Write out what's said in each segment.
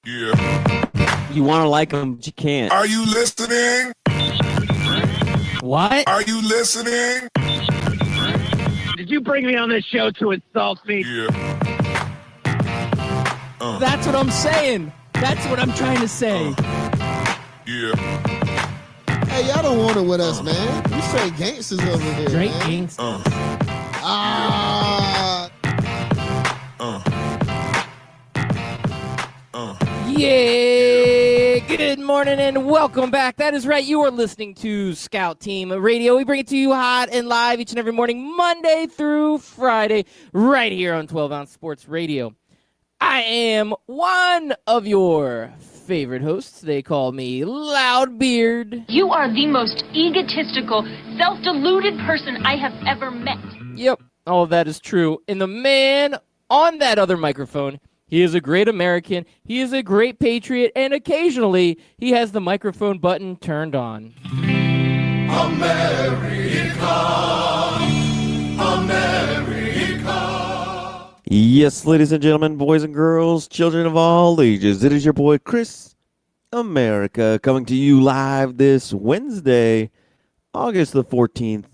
Yeah. You want to like them, but you can't. Are you listening? What? Are you listening? Did you bring me on this show to insult me? Yeah. That's what I'm saying. That's what I'm trying to say. Yeah. Hey, y'all don't want it with us, man. We straight gangsters over here. Straight man. gangsters. Yeah. Good morning and welcome back. That is right. You are listening to Scout Team Radio. We bring it to you hot and live each and every morning, Monday through Friday, right here on 12 Ounce Sports Radio. I am one of your favorite hosts. They call me Loudbeard. You are the most egotistical, self-deluded person I have ever met. Yep, all of that is true. And the man on that other microphone, he is a great American, he is a great patriot, and occasionally he has the microphone button turned on. Yes, ladies and gentlemen, boys and girls, children of all ages, it is your boy Chris America coming to you live this Wednesday, August the 14th,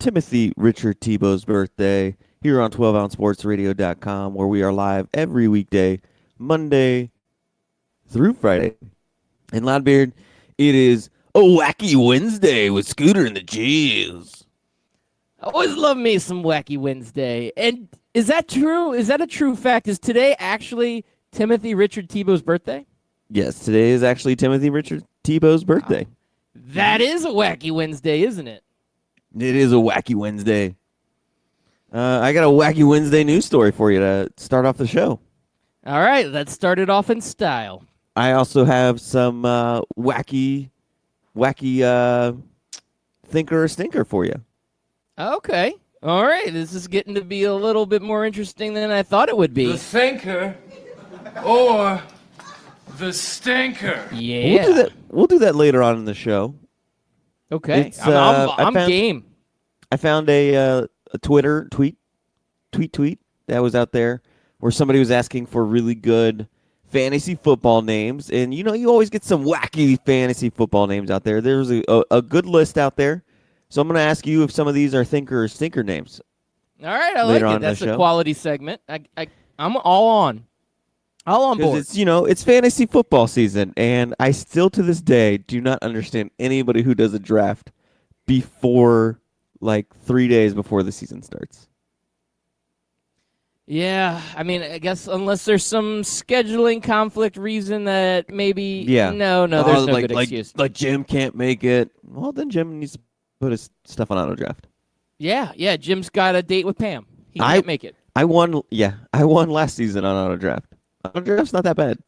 Timothy Richard Tebow's birthday, here on 12ouncesportsradio.com, where we are live every weekday, Monday through Friday. And Loudbeard, it is a wacky Wednesday with Scooter and the Cheese. I always love me some Wacky Wednesday. And is that true? Is that a true fact? Is today actually Timothy Richard Tebow's birthday? Yes, today is actually Timothy Richard Tebow's birthday. That is a Wacky Wednesday, isn't it? It is a wacky Wednesday. I got a wacky Wednesday news story for you to start off the show. All right, let's start it off in style. I also have some wacky thinker or stinker for you. Okay. All right, this is getting to be a little bit more interesting than I thought it would be. The thinker or the stinker. Yeah. We'll do that later on in the show. Okay. It's, I'm I found- game. I found a Twitter tweet that was out there where somebody was asking for really good fantasy football names, and you always get some wacky fantasy football names out there. There's a good list out there, so I'm going to ask you if some of these are thinker or stinker names. All right, I like later on it. in the That's a show. quality segment. I'm all on. All on board. Because it's fantasy football season, and I still to this day do not understand anybody who does a draft before 3 days before the season starts. Yeah, I mean, I guess unless there's some scheduling conflict reason that maybe Yeah. No, there's no good excuse. Like Jim can't make it. Well, then Jim needs to put his stuff on auto draft. Yeah, Jim's got a date with Pam. He can't make it. I won last season on auto draft. Auto draft's not that bad.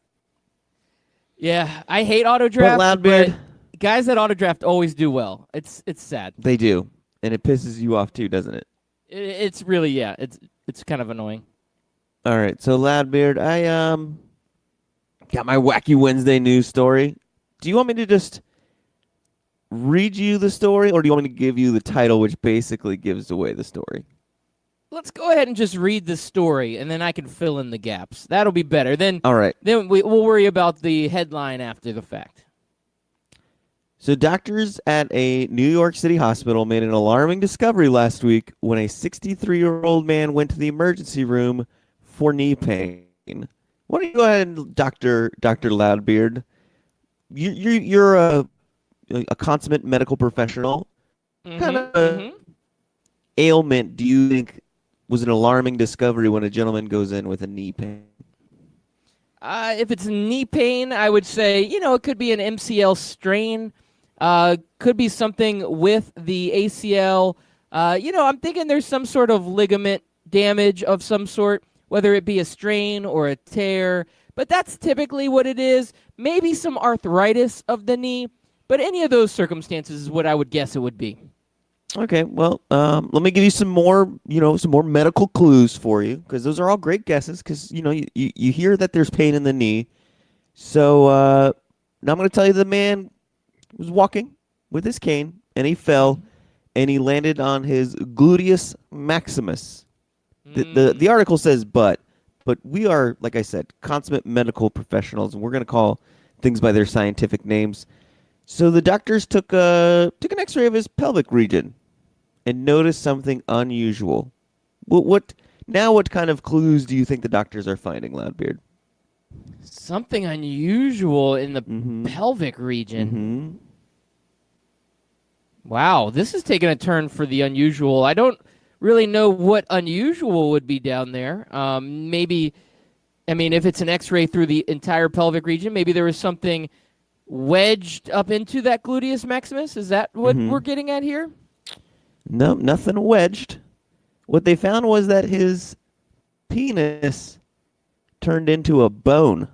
Yeah, I hate auto draft, Loudbeard- but guys that auto draft always do well. It's sad. They do, and it pisses you off too, doesn't it? It's really it's kind of annoying. All right, so Loudbeard, I got my wacky Wednesday news story. Do you want me to just read you the story, or do you want me to give you the title, which basically gives away the story? Let's go ahead and just read the story, and then I can fill in the gaps. That'll be better. Then All right. Then we'll worry about the headline after the fact. So doctors at a New York City hospital made an alarming discovery last week when a 63-year-old man went to the emergency room for knee pain. Why don't you go ahead and Dr. Loudbeard? You're a consummate medical professional. What kind of ailment do you think was an alarming discovery when a gentleman goes in with a knee pain? If it's knee pain, I would say, it could be an MCL strain. Could be something with the ACL. I'm thinking there's some sort of ligament damage of some sort, whether it be a strain or a tear. But that's typically what it is. Maybe some arthritis of the knee. But any of those circumstances is what I would guess it would be. Okay, well, let me give you some more medical clues for you, because those are all great guesses, because, you hear that there's pain in the knee. So now I'm going to tell you the man was walking with his cane, and he fell, and he landed on his gluteus maximus. The article says but but we are, like I said, consummate medical professionals, and we're going to call things by their scientific names. So the doctors took an X-ray of his pelvic region and noticed something unusual. What kind of clues do you think the doctors are finding, Loudbeard? Something unusual in the pelvic region. Mm-hmm. Wow, this is taking a turn for the unusual. I don't really know what unusual would be down there. Maybe, I mean, if it's an X-ray through the entire pelvic region, maybe there was something wedged up into that gluteus maximus. Is that what we're getting at here? No, nothing wedged. What they found was that his penis turned into a bone.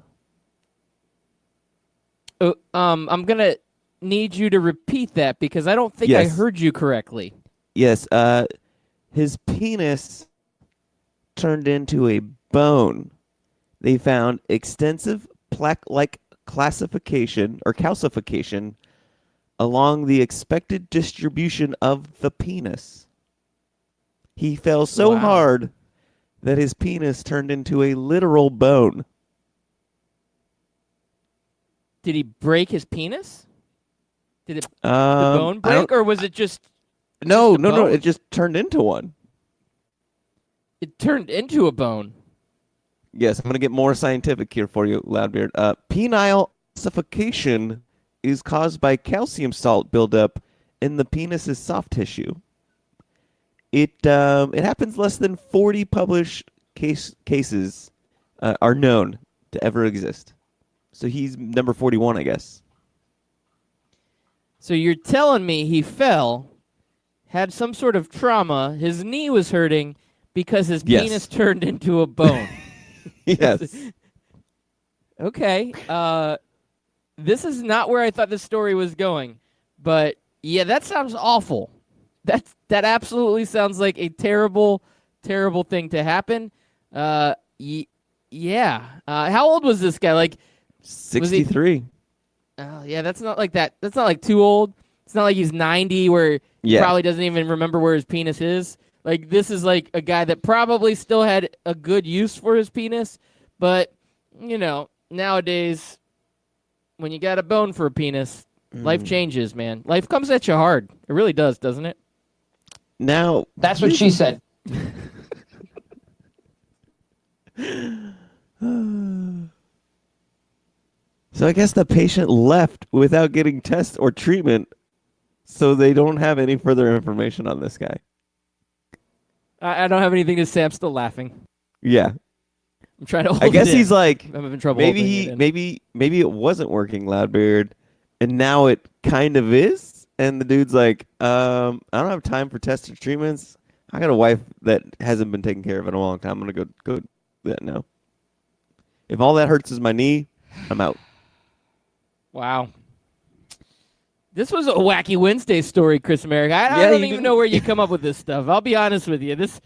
I'm gonna need you to repeat that because I don't think I Yes. heard you correctly. Yes, his penis turned into a bone. They found extensive plaque-like classification or calcification along the expected distribution of the penis. He fell so Wow. hard that his penis turned into a literal bone. Did he break his penis? Did the Um, bone I don't- break, or was it just No, just a no, no. bone? It just turned into one. it turned into a bone? Yes, I'm going to get more scientific here for you, Loudbeard. Penile ossification is caused by calcium salt buildup in the penis's soft tissue. It happens less than 40 published cases are known to ever exist. So he's number 41, I guess. So you're telling me he fell, had some sort of trauma, his knee was hurting because his Yes. penis turned into a bone. Yes. Okay. This is not where I thought the story was going, but yeah, that sounds awful. That absolutely sounds like a terrible, terrible thing to happen. Yeah. How old was this guy? Like, 63. oh yeah, that's not like that. That's not like too old. It's not like he's 90 where he Yeah. probably doesn't even remember where his penis is. Like, this is like a guy that probably still had a good use for his penis, but you know, nowadays when you got a bone for a penis, life changes, man. Life comes at you hard. It really does, doesn't it? Now, That's what she said. so I guess the patient left without getting tests or treatment, so they don't have any further information on this guy. I don't have anything to say. I'm still laughing. Yeah. I'm trying to hold I guess it in. he's like, I'm having trouble maybe holding it in. maybe it wasn't working, Loudbeard, and now it kind of is. And the dude's like, I don't have time for tests or treatments. I got a wife that hasn't been taken care of in a long time. I'm gonna go do that now. If all that hurts is my knee, I'm out. Wow. This was a wacky Wednesday story, Chris Merrick. I Yeah, don't you even didn't- know where you come up with this stuff. I'll be honest with you. This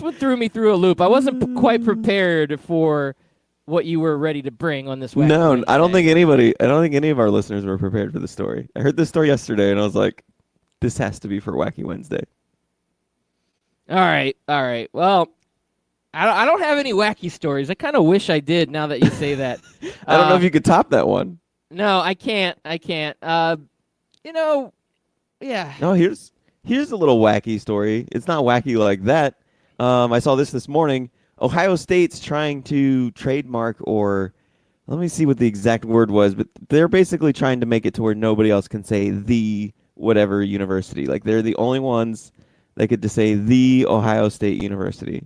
one threw me through a loop. I wasn't quite prepared for what you were ready to bring on this wacky No, Wednesday. I don't think any of our listeners were prepared for the story. I heard this story yesterday, and I was like, this has to be for Wacky Wednesday. All right. Well, I don't have any wacky stories. I kind of wish I did now that you say that. I don't know if you could top that one. No, I can't. Yeah. No, here's a little wacky story. It's not wacky like that. I saw this morning. Ohio State's trying to trademark, or let me see what the exact word was, but they're basically trying to make it to where nobody else can say the whatever university. Like, they're the only ones that get to say the Ohio State University.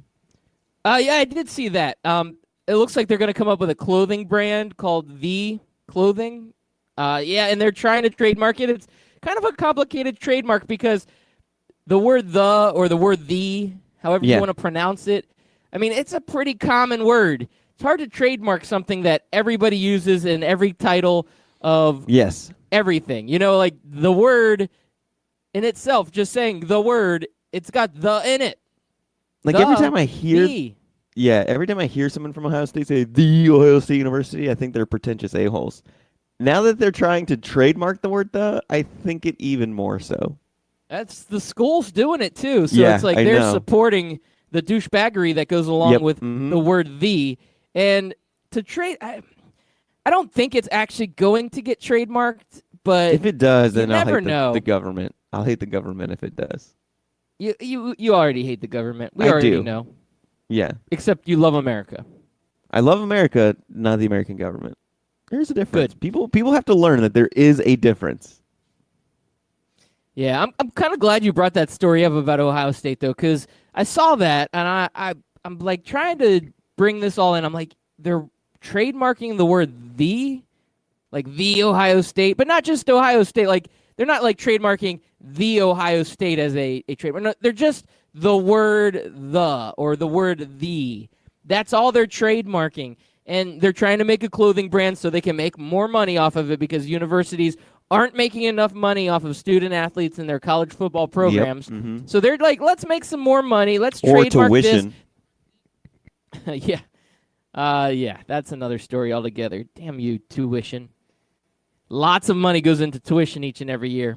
Yeah, I did see that. It looks like they're going to come up with a clothing brand called The Clothing. Yeah, and they're trying to trademark it. It's kind of a complicated trademark because the word the or the word the, however you Yeah. want to pronounce it, I mean, it's a pretty common word. It's hard to trademark something that everybody uses in every title of Yes. everything. You know, like the word in itself, just saying the word, it's got the in it. Like, The, every time I hear the. every time I hear someone from Ohio State say the Ohio State University, I think they're pretentious a-holes. Now that they're trying to trademark the word the, I think it even more so. That's the school's doing it too. So Yeah, it's like I they're know. supporting the douchebaggery that goes along Yep. with Mhm. the word "the," and to trade. I don't think it's actually going to get trademarked, but If it does, you then I'll never hate know. the government. I'll hate the government if it does. You already hate the government. We I already do. know. Yeah. Except you love America. I love America, not the American government. There's a difference. Good. People have to learn that there is a difference. Yeah, I'm kind of glad you brought that story up about Ohio State though, because I saw that and I'm like trying to bring this all in. I'm like, they're trademarking the word "the," like the Ohio State, but not just Ohio State. Like they're not like trademarking the Ohio State as a trademark. No, they're just the word "the" or the word "the." That's all they're trademarking. And they're trying to make a clothing brand so they can make more money off of it because universities aren't making enough money off of student athletes in their college football programs. mhm. So they're like, let's make some more money. Let's Or trademark tuition. this. Yeah. Yeah, that's another story altogether. Damn you, tuition. Lots of money goes into tuition each and every year.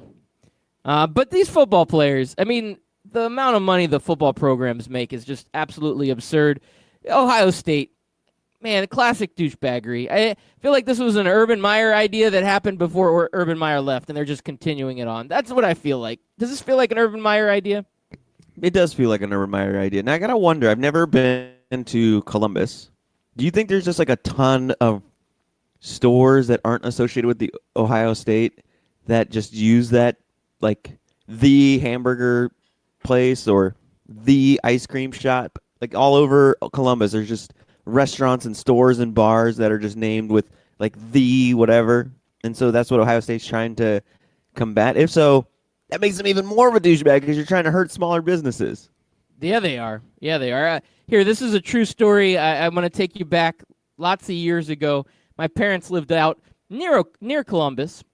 But these football players, I mean, the amount of money the football programs make is just absolutely absurd. Ohio State, man, classic douchebaggery. I feel like this was an Urban Meyer idea that happened before Urban Meyer left, and they're just continuing it on. That's what I feel like. Does this feel like an Urban Meyer idea? It does feel like an Urban Meyer idea. Now I gotta wonder. I've never been to Columbus. Do you think there's just like a ton of stores that aren't associated with the Ohio State that just use that, like the hamburger place or the ice cream shop? Like all over Columbus, there's just restaurants and stores and bars that are just named with like the whatever. And so that's what Ohio State's trying to combat. If so, that makes them even more of a douchebag because you're trying to hurt smaller businesses. Yeah, they are. Yeah, they are. Here, this is a true story. I'm going to take you back lots of years ago. My parents lived out near Columbus,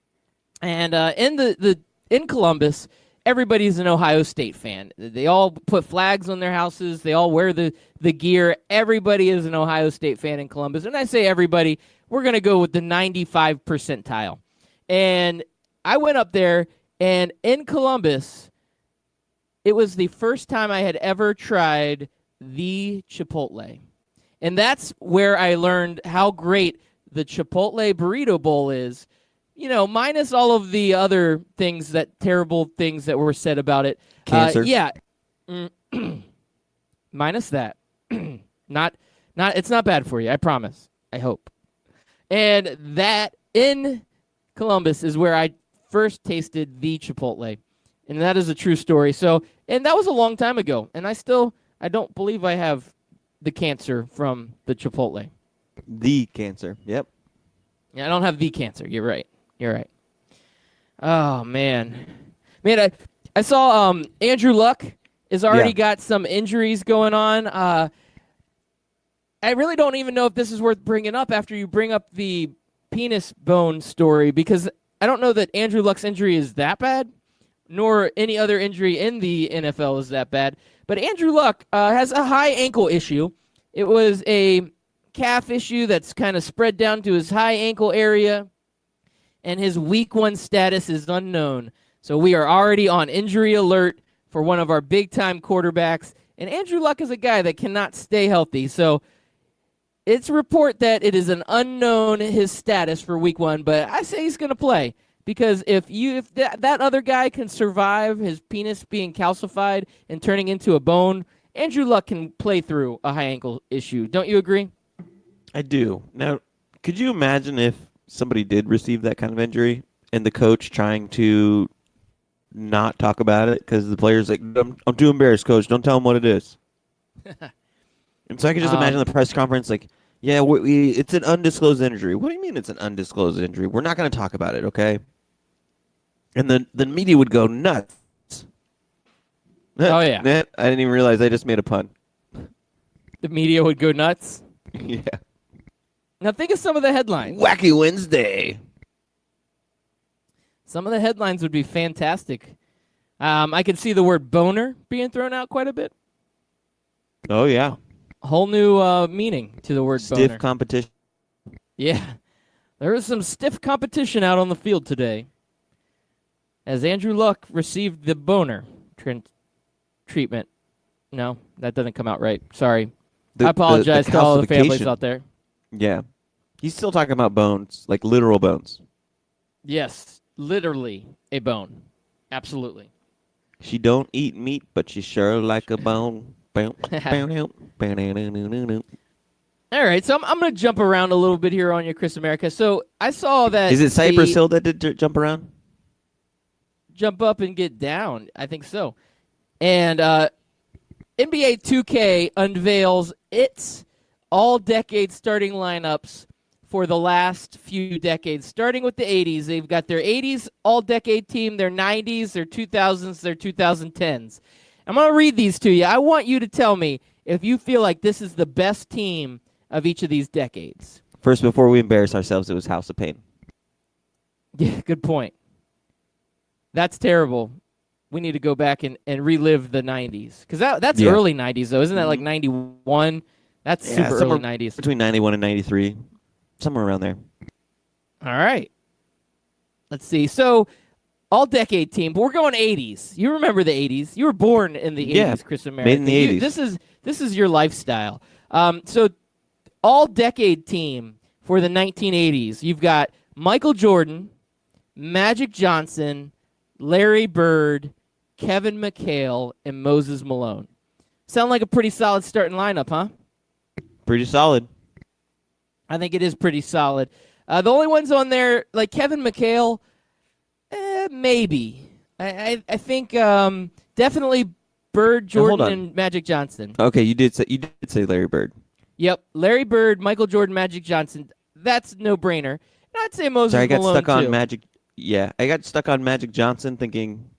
and in Columbus, everybody's an Ohio State fan. They all put flags on their houses. They all wear the gear. Everybody is an Ohio State fan in Columbus. And I say everybody, we're going to go with the 95 percentile. And I went up there, and in Columbus, it was the first time I had ever tried the Chipotle. And that's where I learned how great the Chipotle Burrito Bowl is. You know, minus all of the other things, terrible things that were said about it. Cancer. Yeah. Minus that. It's not bad for you, I promise. I hope. And that in Columbus is where I first tasted the Chipotle. And that is a true story. So, and that was a long time ago. And I don't believe I have the cancer from the Chipotle. The cancer. Yep. Yeah, I don't have the cancer. You're right. You're right. Oh, man. Man, I saw Andrew Luck has already got some injuries going on. I really don't even know if this is worth bringing up after you bring up the penis bone story, because I don't know that Andrew Luck's injury is that bad, nor any other injury in the NFL is that bad. But Andrew Luck has a high ankle issue. It was a calf issue that's kind of spread down to his high ankle area, and his week 1 status is unknown. So we are already on injury alert for one of our big-time quarterbacks. And Andrew Luck is a guy that cannot stay healthy. So it's a report that it is an unknown, his status for week 1. But I say he's going to play. Because if that other guy can survive his penis being calcified and turning into a bone, Andrew Luck can play through a high ankle issue. Don't you agree? I do. Now, could you imagine if somebody did receive that kind of injury and the coach trying to not talk about it because the player's like, I'm too embarrassed, coach. Don't tell him what it is. And so I can just imagine the press conference like, yeah, it's an undisclosed injury. What do you mean it's an undisclosed injury? We're not going to talk about it, okay? And then the media would go nuts. Oh, yeah. I didn't even realize I just made a pun. The media would go nuts. Yeah. Now think of some of the headlines. Wacky Wednesday. Some of the headlines would be fantastic. I could see the word boner being thrown out quite a bit. Oh, yeah. A whole new meaning to the word boner. Stiff competition. Yeah. There was some stiff competition out on the field today as Andrew Luck received the boner treatment. No, that doesn't come out right. Sorry. The- I apologize the to all the families calcification. out there. Yeah. He's still talking about bones, like literal bones. Yes, literally a bone. Absolutely. She don't eat meat, but she sure like a bone. Bow, bow, bow, bow, bow, bow, bow, bow. All right, so I'm going to jump around a little bit here on your Chris America. So I saw that. Is it Cypress the Hill that did jump around? Jump up and get down? I think so. And NBA 2K unveils its all-decade starting lineups for the last few decades, starting with the 80s. They've got their 80s all-decade team, their 90s, their 2000s, their 2010s. I'm going to read these to you. I want you to tell me if you feel like this is the best team of each of these decades. First, before we embarrass ourselves, it was House of Pain. Yeah, good point. That's terrible. We need to go back and relive the 90s. Because that's Yeah. early 90s, though. Isn't that like 91? That's super early somewhere 90s. Between 91 and 93. Somewhere around there. All right. Let's see. So, all-decade team, but we're going 80s. You remember the 80s. You were born in the 80s, Yeah, Chris America. made in the 80s. This is your lifestyle. So, all-decade team for the 1980s. You've got Michael Jordan, Magic Johnson, Larry Bird, Kevin McHale, and Moses Malone. Sound like a pretty solid starting lineup, huh? Pretty solid. I think it is pretty solid. The only ones on there, like Kevin McHale, maybe. I think definitely Bird, Now, hold Jordan, on. and Magic Johnson. Okay, you did say Larry Bird. Yep, Larry Bird, Michael Jordan, Magic Johnson. That's no brainer. And I'd say Moses Sorry, I got Malone stuck on too. Magic. Yeah, I got stuck on Magic Johnson thinking,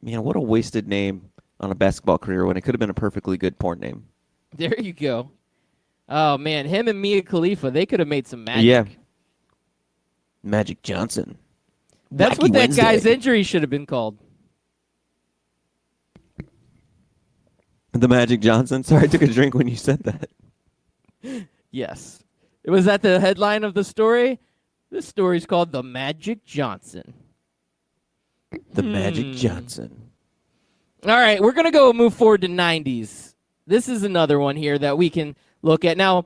man, what a wasted name on a basketball career when it could have been a perfectly good porn name. There you go. Oh man, him and Mia Khalifa, they could have made some magic. Yeah. Magic Johnson. That's Wacky what that Wednesday. guy's injury should have been called. The Magic Johnson. Sorry, I took a drink when you said that. Yes. Was that the headline of the story? This story's called The Magic Johnson. The Magic Johnson. All right, we're going to move forward to 90s. This is another one here that we can look at. Now,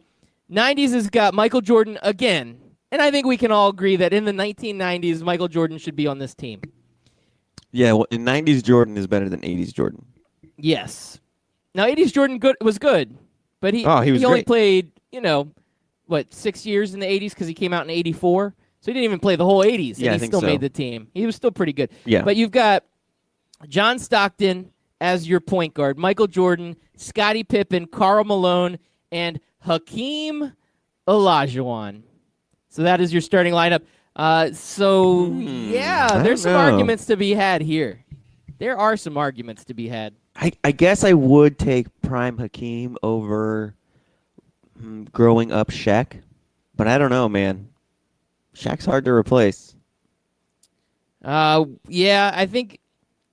90s has got Michael Jordan again. And I think we can all agree that in the 1990s, Michael Jordan should be on this team. Yeah, well, in 90s Jordan is better than 80s Jordan. Yes. Now, 80s Jordan was good, but he was only great. played, 6 years in the 80s because he came out in 84. So he didn't even play the whole 80s, Yeah, I and he think still so. made the team. He was still pretty good. Yeah. But you've got John Stockton as your point guard, Michael Jordan, Scottie Pippen, Karl Malone, and Hakeem Olajuwon. So that is your starting lineup. I There's don't some know. arguments to be had here. There are some arguments to be had. I guess I would take Prime Hakeem over growing up Shaq. But I don't know, man. Shaq's hard to replace. I think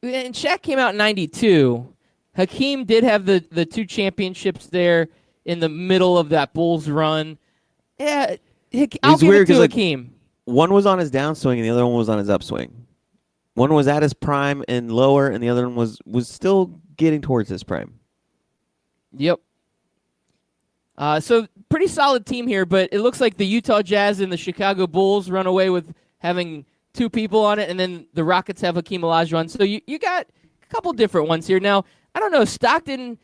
and Shaq came out in 92. Hakeem did have the two championships there in the middle of that Bulls run. Yeah, I'll give weird it to 'cause, like, Hakeem. One was on his downswing and the other one was on his upswing. One was at his prime and lower, and the other one was still getting towards his prime. Yep. So pretty solid team here, but it looks like the Utah Jazz and the Chicago Bulls run away with having two people on it, and then the Rockets have Hakeem Olajuwon. So you got a couple different ones here. Now, I don't know, Stockton,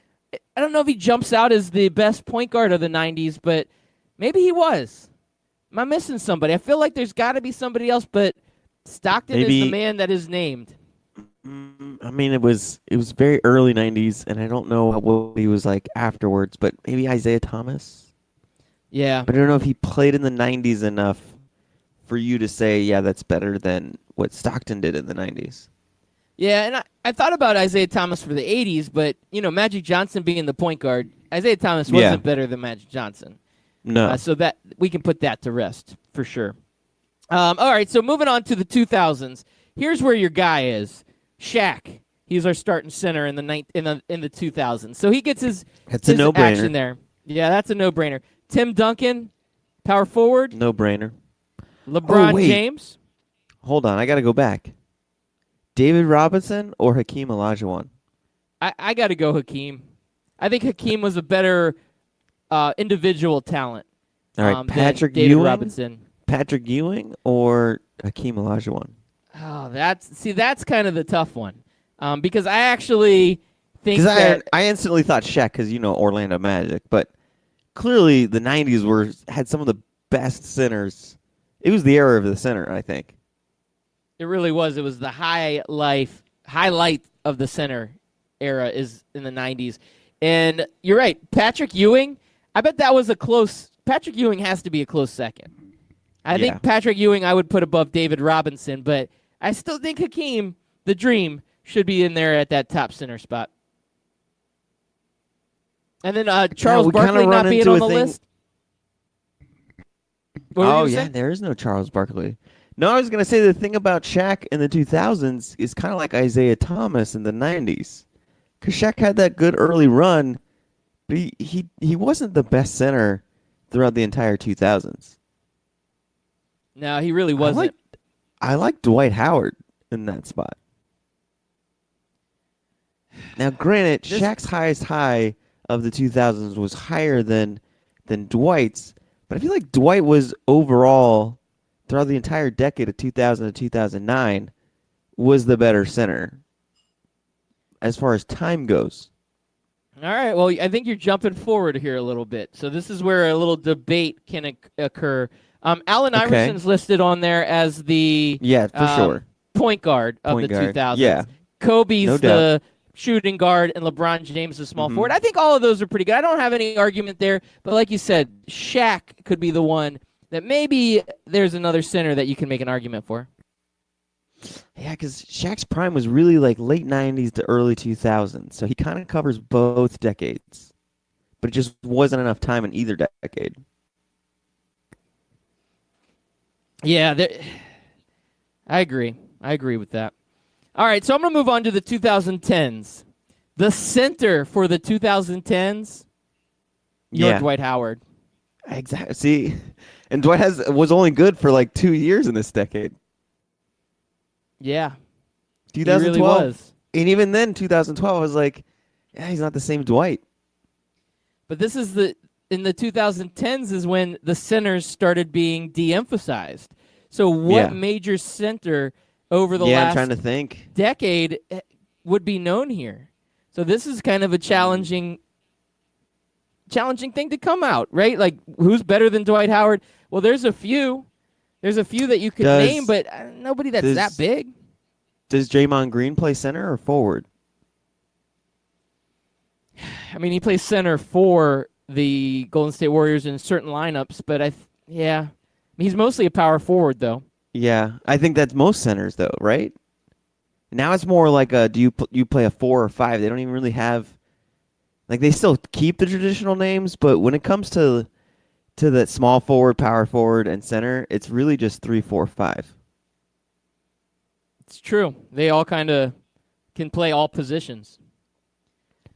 I don't know if he jumps out as the best point guard of the 90s, but maybe he was. Am I missing somebody? I feel like there's got to be somebody else, but Stockton is Maybe- the man that is named. I mean, it was very early 90s, and I don't know what he was like afterwards, but maybe Isaiah Thomas? Yeah. But I don't know if he played in the 90s enough for you to say, yeah, that's better than what Stockton did in the 90s. Yeah, and I thought about Isaiah Thomas for the 80s, but, Magic Johnson being the point guard, Isaiah Thomas wasn't Yeah. better than Magic Johnson. No. So that we can put that to rest for sure. All right, so moving on to the 2000s. Here's where your guy is, Shaq. He's our starting center in the 2000s. So he gets his That's a his no-brainer. action there. Yeah, that's a no-brainer. Tim Duncan, power forward. No brainer. LeBron wait. James. Hold on, I got to go back. David Robinson or Hakeem Olajuwon? I got to go Hakeem. I think Hakeem was a better individual talent. All right, than Patrick David Ewing, Robinson. Patrick Ewing, or Hakeem Olajuwon? Oh, that's kind of the tough one, because I actually think Because that I instantly thought Shaq, because Orlando Magic, but clearly the '90s had some of the best centers. It was the era of the center, I think. it really was. It was the highlight of the center era is in the 90s. And you're right, Patrick Ewing, I bet that was Patrick Ewing has to be a close second. I Yeah. think Patrick Ewing I would put above David Robinson, but I still think Hakeem, the Dream, should be in there at that top center spot. And then Charles we kinda Barkley run not being into on a the thing- list. What were you Oh, gonna yeah, say? there is no Charles Barkley. No, I was going to say the thing about Shaq in the 2000s is kind of like Isaiah Thomas in the 90s. Because Shaq had that good early run, but he wasn't the best center throughout the entire 2000s. No, he really wasn't. I like Dwight Howard in that spot. Now, granted, Shaq's highest high of the 2000s was higher than Dwight's, but I feel like Dwight was overall throughout the entire decade of 2000 to 2009 was the better center as far as time goes. All right. Well, I think you're jumping forward here a little bit. So this is where a little debate can occur. Allen Okay. Iverson's listed on there as the Yeah, for sure. point guard of Point the guard. 2000s. Yeah. Kobe's No the shooting guard, and LeBron James the small forward. I think all of those are pretty good. I don't have any argument there. But like you said, Shaq could be the one that maybe there's another center that you can make an argument for. Yeah, because Shaq's prime was really like late 90s to early 2000s, so he kind of covers both decades. But it just wasn't enough time in either decade. Yeah, I agree. I agree with that. All right, so I'm going to move on to the 2010s. The center for the 2010s, Yeah. Dwight Howard. Exactly. See, and Dwight was only good for like 2 years in this decade. Yeah, 2012. he really was. And even then, 2012, I was like, yeah, he's not the same Dwight. But this is in the 2010s is when the centers started being de-emphasized. So what Yeah. major center over the I'm last trying to think. decade would be known here? So this is kind of a challenging thing to come out, right? Like, who's better than Dwight Howard? Well, there's a few. There's a few that you could name, but nobody that's that big. Does Draymond Green play center or forward? I mean, he plays center for the Golden State Warriors in certain lineups, but he's mostly a power forward, though. Yeah, I think that's most centers, though, right? Now it's more like do you play a 4 or 5? They don't even really have, like, they still keep the traditional names, but when it comes to that small forward, power forward, and center, it's really just 3, 4, 5. It's true. They all kind of can play all positions.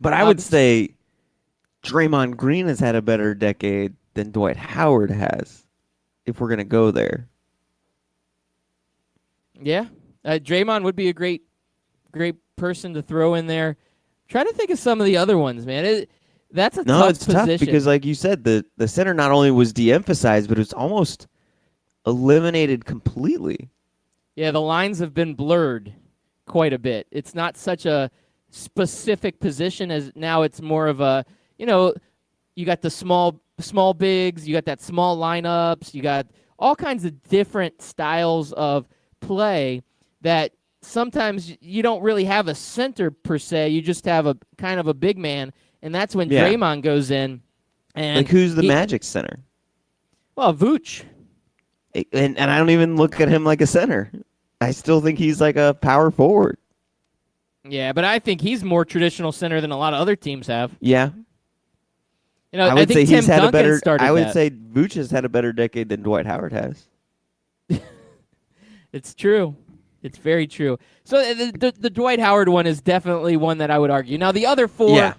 But I would say Draymond Green has had a better decade than Dwight Howard has, if we're going to go there. Yeah. Draymond would be a great person to throw in there. Try to think of some of the other ones, man. That's a tough it's position. tough because, like you said, the center not only was de-emphasized, but it was almost eliminated completely. Yeah, the lines have been blurred quite a bit. It's not such a specific position as now it's more of a, you got the small bigs, you got that small lineups, you got all kinds of different styles of play that sometimes you don't really have a center per se. You just have a kind of a big man, and that's when Draymond goes in. And like, who's the Magic center? Well, Vooch. And I don't even look at him like a center. I still think he's like a power forward. Yeah, but I think he's more traditional center than a lot of other teams have. Yeah. I would think say Tim he's had Duncan a better. started I would that. say Vooch has had a better decade than Dwight Howard has. It's true. It's very true. So the Dwight Howard one is definitely one that I would argue. Now the other four, Yeah.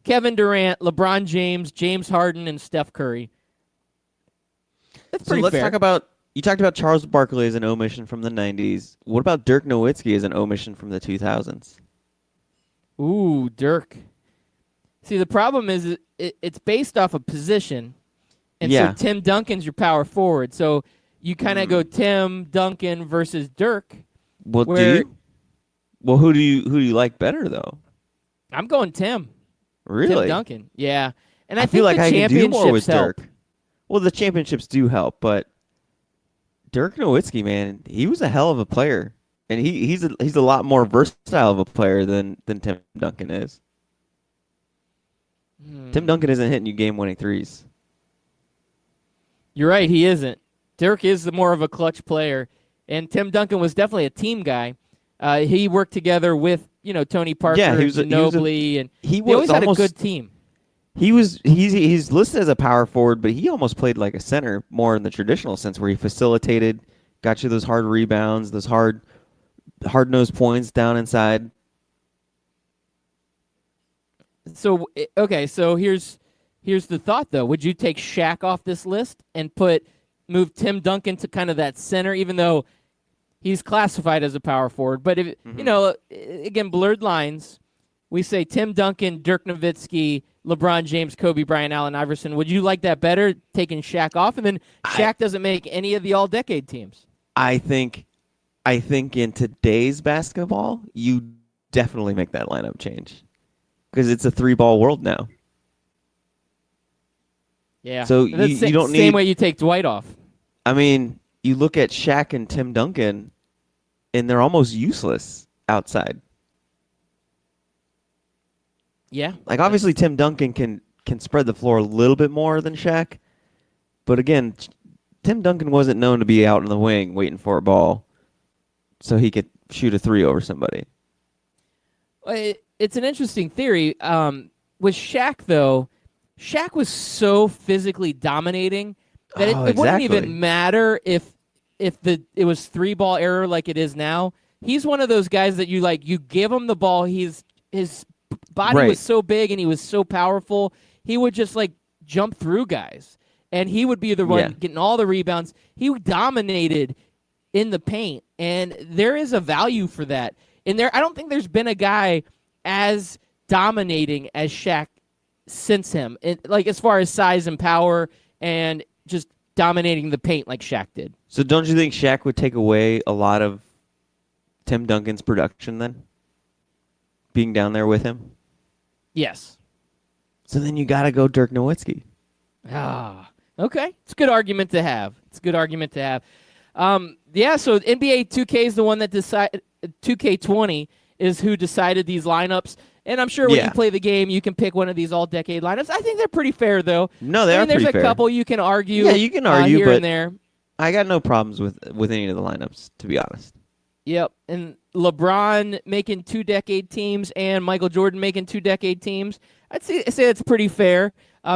Kevin Durant, LeBron James, James Harden, and Steph Curry. That's So pretty let's fair. talk about. You talked about Charles Barkley as an omission from the 90s. What about Dirk Nowitzki as an omission from the 2000s? Ooh, Dirk. See, the problem is it's based off a position, and Yeah. so Tim Duncan's your power forward. So you kind of go Tim Duncan versus Dirk. Well, do Where- you? Well, who do you like better though? I'm going Tim. Really? Tim Duncan. Yeah. And I, I think feel like the I can do more with championships help. Dirk. Well, the championships do help, but Dirk Nowitzki, man, he was a hell of a player, and he's a lot more versatile of a player than Tim Duncan is. Tim Duncan isn't hitting you game-winning threes. You're right, he isn't. Dirk is the more of a clutch player, and Tim Duncan was definitely a team guy. He worked together with Tony Parker, Yeah, and he was Ginobili, and he they always was had a almost- good team. He's listed as a power forward, but he almost played like a center more in the traditional sense, where he facilitated, got you those hard rebounds, those hard-nosed points down inside. So so here's the thought though. Would you take Shaq off this list and move Tim Duncan to kind of that center, even though he's classified as a power forward? But if again, blurred lines. We say Tim Duncan, Dirk Nowitzki, LeBron James, Kobe Bryant, Allen Iverson. Would you like that better, taking Shaq off? And then Shaq doesn't make any of the all-decade teams. I think in today's basketball, you definitely make that lineup change because it's a three-ball world now. Yeah. So That's you don't same need- way you take Dwight off. I mean, you look at Shaq and Tim Duncan, and they're almost useless outside. Yeah. Like obviously, Tim Duncan can spread the floor a little bit more than Shaq, but again, Tim Duncan wasn't known to be out in the wing waiting for a ball, so he could shoot a three over somebody. It's an interesting theory. With Shaq, though, Shaq was so physically dominating that Oh, it wouldn't exactly. even matter if it was three-ball error like it is now. He's one of those guys that you give him the ball, his body Right. was so big and he was so powerful, he would just jump through guys. And he would be the one Yeah. getting all the rebounds. He dominated in the paint, and there is a value for that. And I don't think there's been a guy as dominating as Shaq since him, as far as size and power and just dominating the paint like Shaq did. So don't you think Shaq would take away a lot of Tim Duncan's production then? Being down there with him? Yes. So then you got to go Dirk Nowitzki. Okay. It's a good argument to have. So NBA 2K is the one that decided. 2K20 is who decided these lineups. And I'm sure when Yeah. you play the game, you can pick one of these all-decade lineups. I think they're pretty fair, though. No, they are There's pretty a fair. couple you can argue. Yeah, you can argue, here but and there. I got no problems with any of the lineups, to be honest. Yep, and LeBron making two-decade teams and Michael Jordan making two-decade teams. I'd say that's pretty fair.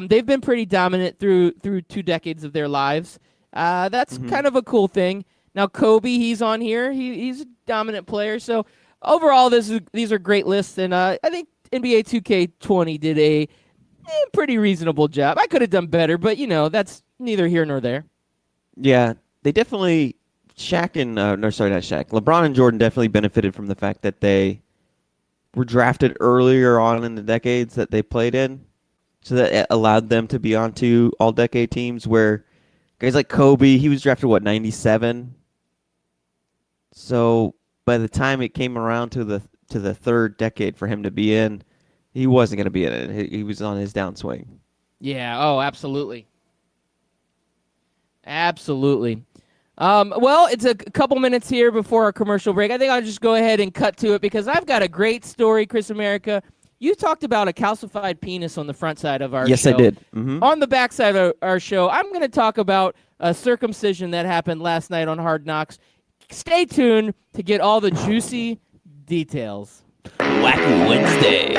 They've been pretty dominant through 2 decades of their lives. That's kind of a cool thing. Now Kobe, he's on here. He's a dominant player. So overall, these are great lists, and I think NBA 2K20 did a pretty reasonable job. I could have done better, but that's neither here nor there. Yeah, they definitely LeBron and Jordan definitely benefited from the fact that they were drafted earlier on in the decades that they played in, so that it allowed them to be on two all-decade teams. Where guys like Kobe, he was drafted 97. So by the time it came around to the third decade for him to be in, he wasn't going to be in it. He was on his downswing. Yeah. Oh, absolutely. Absolutely. Well, it's a couple minutes here before our commercial break. I think I'll just go ahead and cut to it because I've got a great story, Chris America. You talked about a calcified penis on the front side of our show. Yes, I did. Mm-hmm. On the back side of our show, I'm going to talk about a circumcision that happened last night on Hard Knocks. Stay tuned to get all the juicy details. Wacky Wednesday.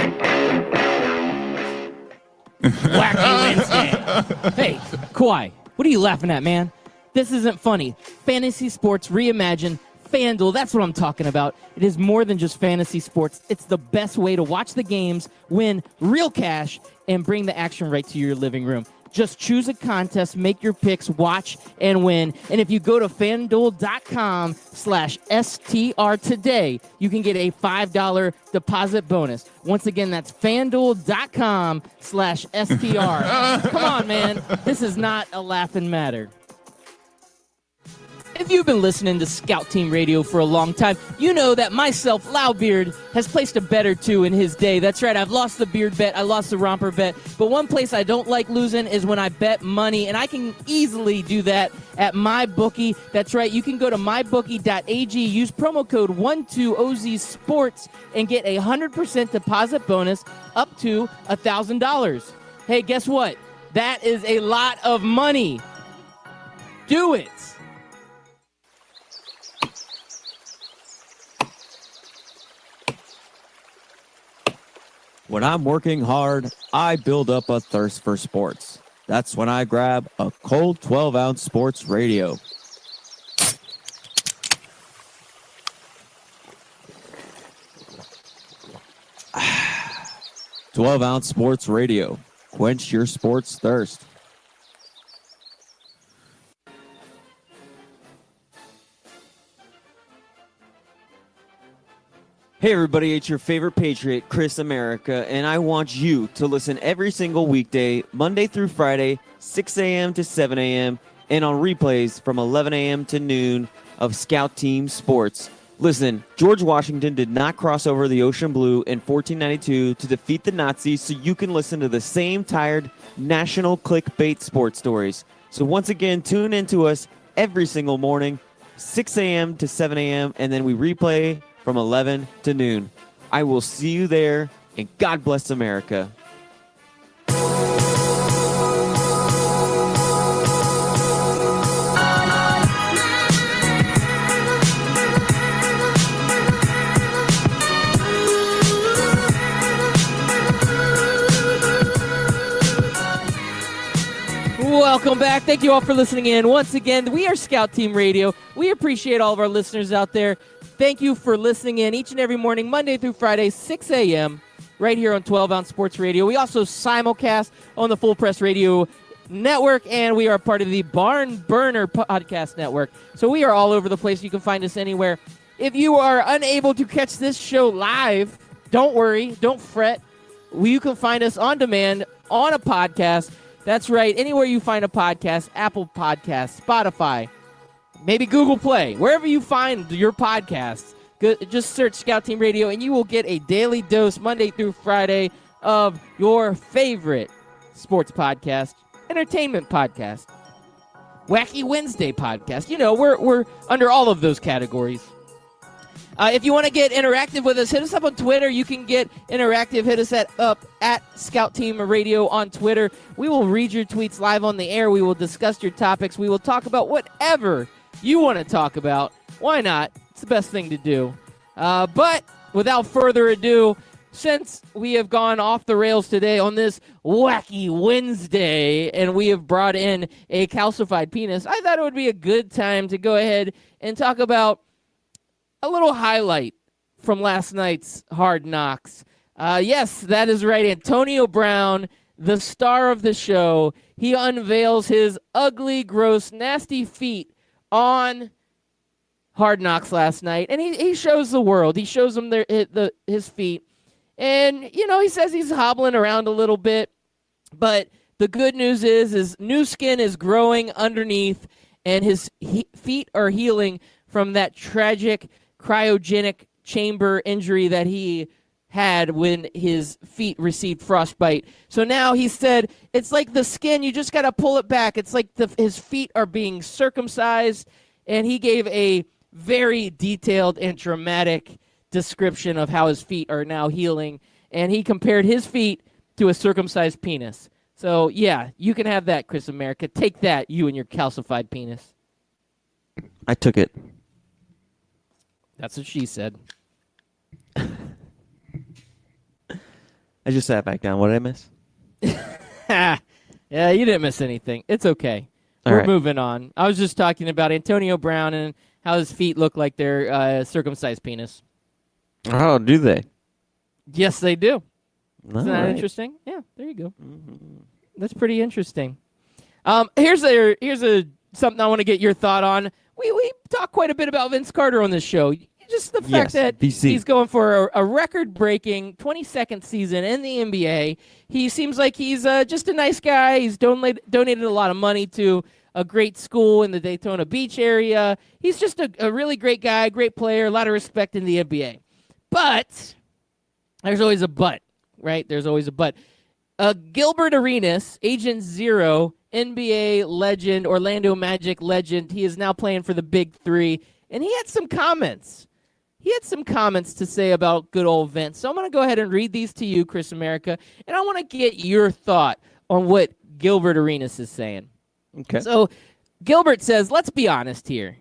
Wacky Wednesday. Hey, Kawhi, what are you laughing at, man? This isn't funny. Fantasy sports reimagined. FanDuel, that's what I'm talking about. It is more than just fantasy sports. It's the best way to watch the games, win real cash, and bring the action right to your living room. Just choose a contest, make your picks, watch, and win. And if you go to FanDuel.com/STR today, you can get a $5 deposit bonus. Once again, that's FanDuel.com/STR. Come on, man. This is not a laughing matter. If you've been listening to Scout Team Radio for a long time, you know that myself, Loudbeard, has placed a bet or two in his day. That's right, I've lost the beard bet, I lost the romper bet, but one place I don't like losing is when I bet money, and I can easily do that at MyBookie. That's right, you can go to mybookie.ag, use promo code 12OZSports, and get a 100% deposit bonus up to $1,000. Hey, guess what? That is a lot of money. Do it. When I'm working hard, I build up a thirst for sports. That's when I grab a cold 12-ounce sports radio. Ah, 12-ounce sports radio. Quench your sports thirst. Hey everybody, it's your favorite Patriot, Chris America, and I want you to listen every single weekday, Monday through Friday, 6 a.m. to 7 a.m., and on replays from 11 a.m. to noon of Scout Team Sports. Listen, George Washington did not cross over the ocean blue in 1492 to defeat the Nazis, so you can listen to the same tired national clickbait sports stories. So once again, tune in to us every single morning, 6 a.m. to 7 a.m., and then we replay from 11 to noon. I will see you there, and God bless America. Welcome back. Thank you all for listening in. Once again, we are Scout Team Radio. We appreciate all of our listeners out there. Thank you for listening in each and every morning, Monday through Friday, 6 a.m., right here on 12-Ounce Sports Radio. We also simulcast on the Full Press Radio Network, and we are part of the Barn Burner Podcast Network. So we are all over the place. You can find us anywhere. If you are unable to catch this show live, don't worry, don't fret. You can find us on demand on a podcast. That's right, anywhere you find a podcast, Apple Podcasts, Spotify, maybe Google Play, wherever you find your podcasts, just search Scout Team Radio, and you will get a daily dose Monday through Friday of your favorite sports podcast, entertainment podcast, Wacky Wednesday podcast. You know, we're under all of those categories. If you want to get interactive with us, hit us up on Twitter. You can get interactive. Hit us up at Scout Team Radio on Twitter. We will read your tweets live on the air. We will discuss your topics. We will talk about whatever you want to talk about. Why not? It's the best thing to do. But without further ado, since we have gone off the rails today on this Wacky Wednesday and we have brought in a calcified penis, I thought it would be a good time to go ahead and talk about a little highlight from last night's Hard Knocks. Yes, that is right. Antonio Brown, the star of the show, he unveils his ugly, gross, nasty feet on Hard Knocks last night, and he shows the world. He shows them his feet, and you know he says he's hobbling around a little bit, but the good news is new skin is growing underneath, and his feet are healing from that tragic cryogenic chamber injury that he had when his feet received frostbite. So now he said it's like the skin, you just got to pull it back. It's like his feet are being circumcised, and he gave a very detailed and dramatic description of how his feet are now healing, and he compared his feet to a circumcised penis. So yeah, you can have that, Chris America. Take that, you and your calcified penis. I took it. That's what she said. I just sat back down. What did I miss? Yeah, you didn't miss anything. It's okay. All We're right. moving on. I was just talking about Antonio Brown and how his feet look like their circumcised penis. Oh, do they? Yes, they do. Isn't that All right. interesting? Yeah, there you go. That's pretty interesting. Here's something I want to get your thought on. We talk quite a bit about Vince Carter on this show. Just the fact Yes, that VC. he's going for a record-breaking 22nd season in the NBA. He seems like he's just a nice guy. He's donated a lot of money to a great school in the Daytona Beach area. He's just a really great guy, great player, a lot of respect in the NBA. But there's always a but, right? There's always a but. Gilbert Arenas, Agent Zero, NBA legend, Orlando Magic legend. He is now playing for the Big Three, and he had some comments. He had some comments to say about good old Vince. So I'm going to go ahead and read these to you, Chris America, and I want to get your thought on what Gilbert Arenas is saying. Okay. So Gilbert says, let's be honest here.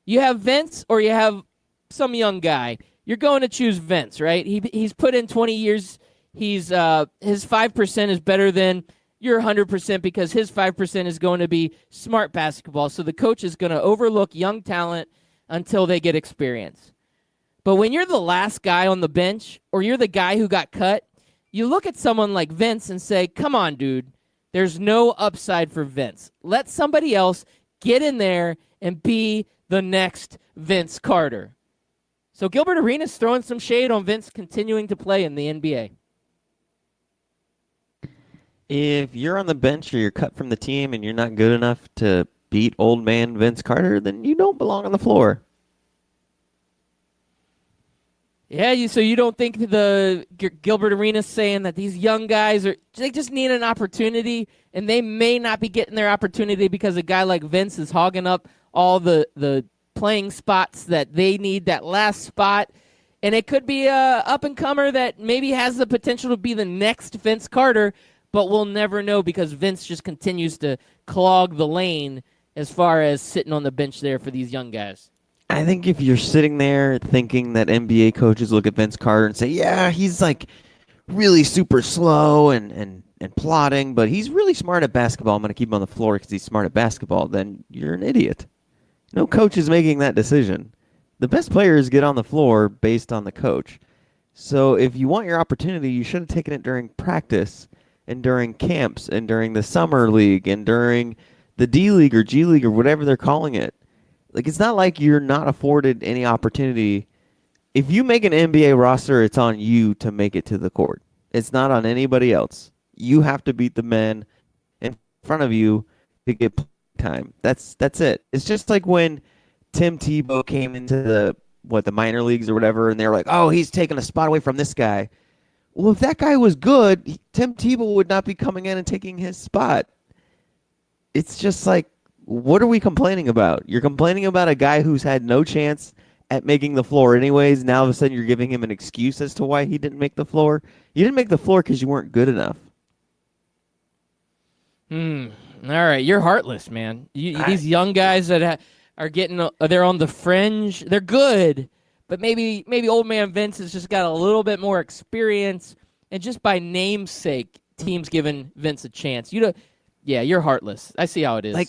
You have Vince or you have some young guy. You're going to choose Vince, right? He's put in 20 years. His 5% is better than your 100% because his 5% is going to be smart basketball. So the coach is going to overlook young talent until they get experience. But when you're the last guy on the bench or you're the guy who got cut, you look at someone like Vince and say, come on, dude, there's no upside for Vince. Let somebody else get in there and be the next Vince Carter. So Gilbert Arenas throwing some shade on Vince continuing to play in the NBA. If you're on the bench or you're cut from the team and you're not good enough to beat old man Vince Carter, then you don't belong on the floor. Yeah, so you don't think the Gilbert Arenas saying that these young guys they just need an opportunity, and they may not be getting their opportunity because a guy like Vince is hogging up all the playing spots that they need, that last spot, and it could be a up-and-comer that maybe has the potential to be the next Vince Carter, but we'll never know because Vince just continues to clog the lane as far as sitting on the bench there for these young guys. I think if you're sitting there thinking that NBA coaches look at Vince Carter and say, yeah, he's like really super slow and plotting, but he's really smart at basketball. I'm going to keep him on the floor because he's smart at basketball, then you're an idiot. No coach is making that decision. The best players get on the floor based on the coach. So if you want your opportunity, you should have taken it during practice and during camps and during the summer league and during the D League or G League or whatever they're calling it. Like, it's not like you're not afforded any opportunity. If you make an NBA roster, it's on you to make it to the court. It's not on anybody else. You have to beat the men in front of you to get time. That's it. It's just like when Tim Tebow came into the minor leagues or whatever, and they were like, oh, he's taking a spot away from this guy. Well, if that guy was good, Tim Tebow would not be coming in and taking his spot. It's just like, what are we complaining about? You're complaining about a guy who's had no chance at making the floor anyways. Now all of a sudden you're giving him an excuse as to why he didn't make the floor. You didn't make the floor because you weren't good enough. All right, you're heartless, man. These young guys that are getting, they're on the fringe. They're good, but maybe old man Vince has just got a little bit more experience, and just by namesake, teams giving Vince a chance. You're heartless. I see how it is. Like,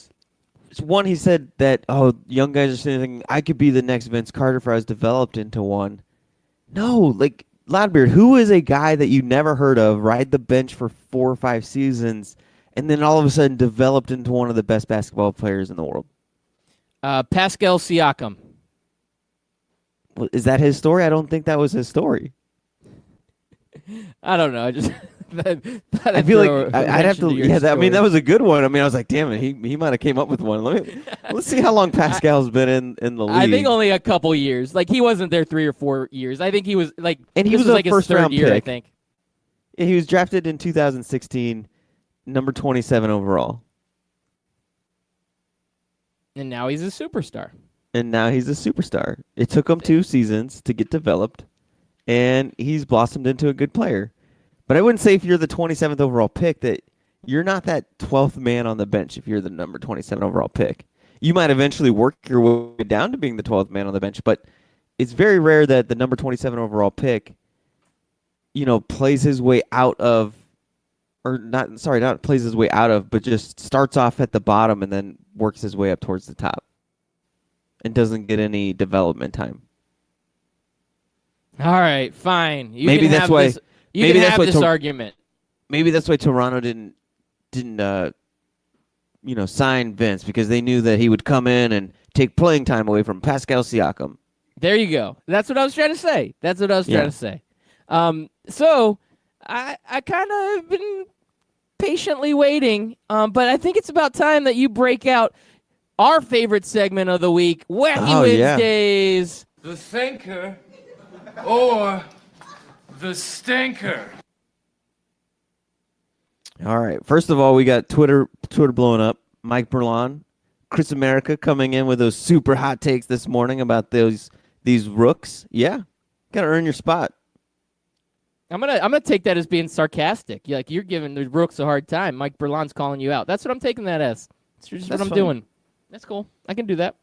one, he said that, young guys are saying, I could be the next Vince Carter if I was developed into one. No, like, Loudbeard, who is a guy that you never heard of, ride the bench for 4 or 5 seasons, and then all of a sudden developed into one of the best basketball players in the world? Pascal Siakam. Well, is that his story? I don't think that was his story. I don't know. I just I feel like I'd have to. Yeah, that was a good one. I mean, I was like, damn it, he might have came up with one. Let's see how long Pascal's been in the league. I think only a couple years. Like, he wasn't there 3 or 4 years. I think he was like, and he was a like his first third round year, pick. I think. Yeah, he was drafted in 2016, number 27 overall. And now he's a superstar. It took him 2 seasons to get developed, and he's blossomed into a good player. But I wouldn't say if you're the 27th overall pick that you're not that 12th man on the bench if you're the number 27 overall pick. You might eventually work your way down to being the 12th man on the bench, but it's very rare that the number 27 overall pick, plays his way out of, not plays his way out of, but just starts off at the bottom and then works his way up towards the top and doesn't get any development time. All right, fine. Maybe that's why. You can have this argument. Maybe that's why Toronto didn't sign Vince because they knew that he would come in and take playing time away from Pascal Siakam. There you go. That's what I was trying to say. So I kind of been patiently waiting, but I think it's about time that you break out our favorite segment of the week, Wacky Wednesdays. The thinker or the stinker? All right. First of all, we got Twitter blowing up. Mike Berlon, Chris America coming in with those super hot takes this morning about these rooks. Yeah, gotta earn your spot. I'm gonna take that as being sarcastic. You're giving the Rooks a hard time. Mike Berlon's calling you out. That's what I'm taking that as. That's just what I'm doing. That's cool. I can do that.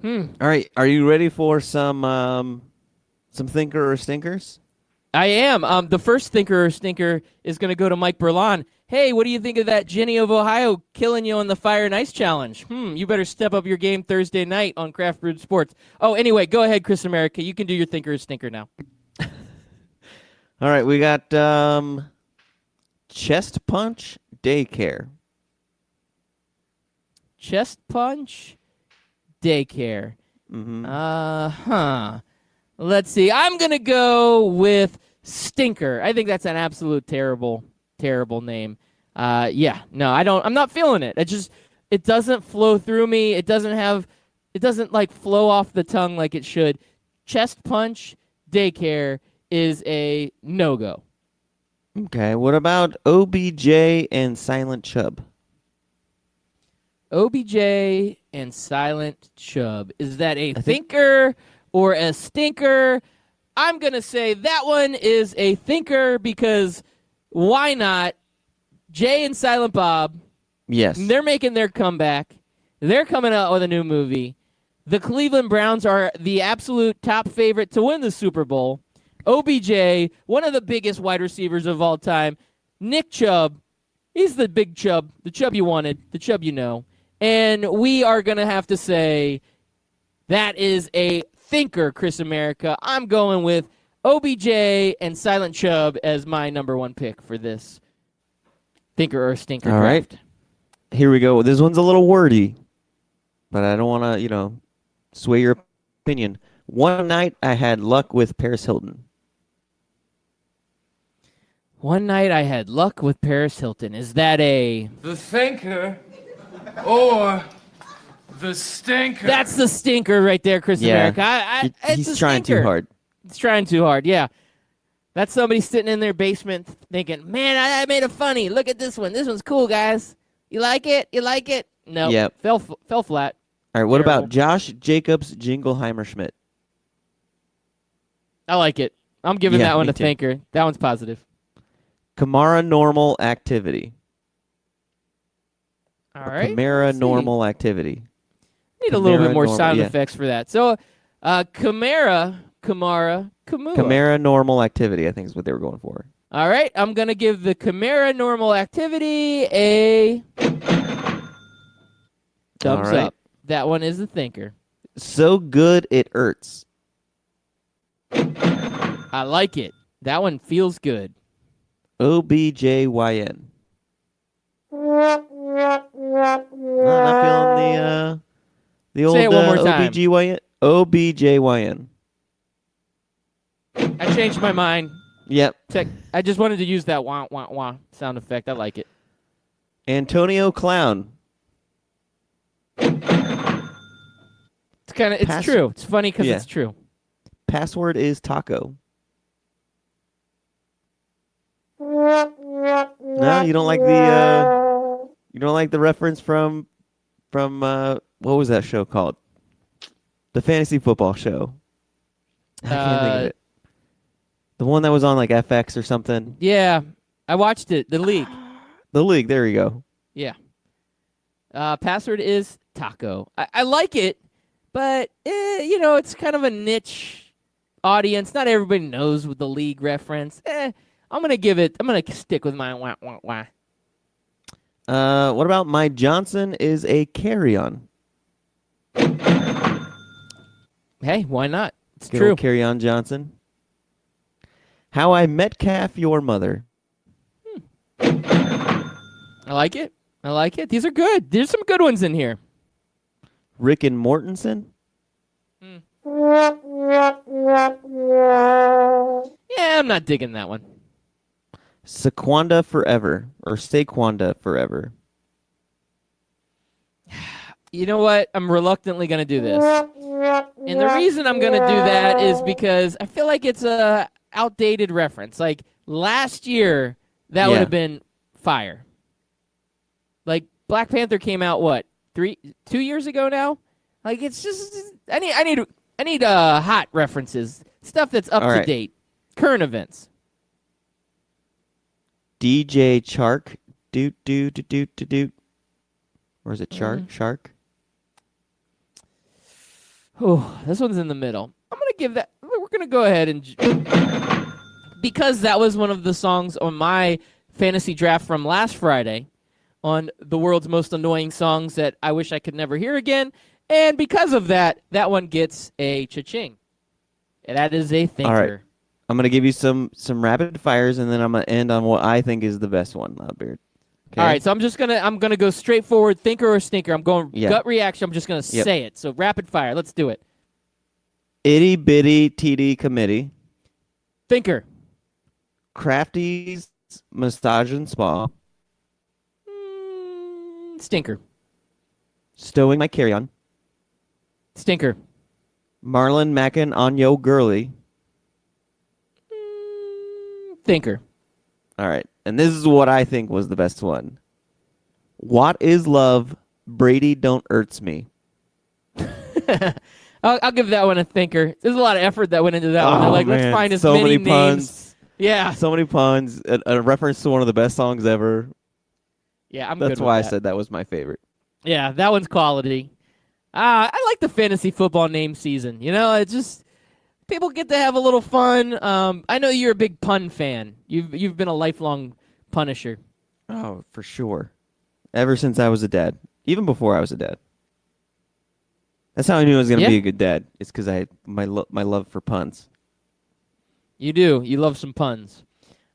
All right. Are you ready for some thinker or stinkers? I am. The first thinker or stinker is going to go to Mike Berlon. Hey, what do you think of that Jenny of Ohio killing you on the Fire and Ice Challenge? You better step up your game Thursday night on Craft Brewed Sports. Oh, anyway, go ahead, Chris America. You can do your thinker or stinker now. All right, we got Chest Punch Daycare. Chest Punch Daycare. Let's see. I'm going to go with Stinker. I think that's an absolute terrible name. I'm not feeling it. It doesn't flow through me. It doesn't flow off the tongue like it should. Chest Punch Daycare is a no-go. Okay, what about OBJ and Silent Chub? OBJ and Silent Chub. Is that a thinker or a stinker? I'm going to say that one is a thinker because why not? Jay and Silent Bob. Yes. They're making their comeback. They're coming out with a new movie. The Cleveland Browns are the absolute top favorite to win the Super Bowl. OBJ, one of the biggest wide receivers of all time. Nick Chubb, he's the big Chubb, the Chubb you wanted, the Chubb you know. And we are going to have to say that is a thinker, Chris America. I'm going with OBJ and Silent Chubb as my number one pick for this thinker or stinker All draft. right. Here we go. This one's a little wordy, but I don't want to, sway your opinion. One night I had luck with Paris Hilton. One night I had luck with Paris Hilton. Is that a... The thinker or the stinker? That's the stinker right there, Chris America. He's trying too hard. It's trying too hard, yeah. That's somebody sitting in their basement thinking, man, I made a funny. Look at this one. This one's cool, guys. You like it? You like it? No. Yep. Fell flat. All right, what Terrible. about Josh Jacobs Jingleheimer Schmidt? I like it. I'm giving that one me a too. thinker. That one's positive. Kamara Normal Activity. All right. Kamara let's see. Normal Activity. Need a little bit Kamara more normal, sound yeah. effects for that. So, Kamara. Kamara Normal Activity, I think is what they were going for. All right. I'm going to give the Kamara Normal Activity a thumbs right. up. That one is a thinker. So good it hurts. I like it. That one feels good. OBJYN. Not feeling the old Say it one more time. OBGYN. OBJYN. I changed my mind. Yep. I just wanted to use that wah wah wah sound effect. I like it. Antonio Clown. It's true. It's funny because Yeah. it's true. Password is taco. No, you don't like the reference from what was that show called? The fantasy football show. I can't think of it. The one that was on like FX or something. Yeah, I watched it. The League. The League. There you go. Yeah. Password is taco. I like it, but it's kind of a niche audience. Not everybody knows with the League reference. I'm gonna stick with my wah wah wah. What about My Johnson is a carry-on? Hey, why not? It's Good true. old Carry-on Johnson. How I Metcalf Your Mother. I like it. I like it. These are good. There's some good ones in here. Rick and Mortensen. Yeah, I'm not digging that one. Saquonda Forever or Saquonda Forever. You know what? I'm reluctantly going to do this. And the reason I'm going to do that is because I feel like it's a outdated reference. Like last year, that would Yeah. have been fire. Like Black Panther came out what? 2 years ago now? Like it's just I need hot references. Stuff that's up All to right. date. Current events. DJ Chark. Doot doot doot doot doot doot. Or is it Chark? Shark? Oh, this one's in the middle. I'm going to give that. We're going to go ahead and. Because that was one of the songs on my fantasy draft from last Friday on the world's most annoying songs that I wish I could never hear again. And because of that, that one gets a cha-ching. And that is a thinker. All right. I'm gonna give you some rapid fires, and then I'm gonna end on what I think is the best one, Loudbeard. Okay? All right, so I'm gonna go straight forward, thinker or stinker. I'm going Yeah. gut reaction. I'm just gonna Yep. say it. So rapid fire. Let's do it. Itty Bitty TD Committee, Thinker. Crafty's Massage and Spa, Stinker. Stowing My Carry-On, Stinker. Marlon Mackin on Yo Girly. Thinker. All right, and this is what I think was the best one. What is love? Brady don't hurts me. I'll give that one a thinker. There's a lot of effort that went into that one. They're Oh, like, let's man, find as so many many names. puns. Yeah. So many puns. A reference to one of the best songs ever. Yeah, I'm good That's with why I that. said that was my favorite. Yeah, that one's quality. I like the fantasy football name season. You know, it's just people get to have a little fun. I know you're a big pun fan. You've been a lifelong punisher. Oh, for sure. Ever since I was a dad, even before I was a dad. That's how I knew I was going to Yeah. be a good dad. It's because my love for puns. You do. You love some puns.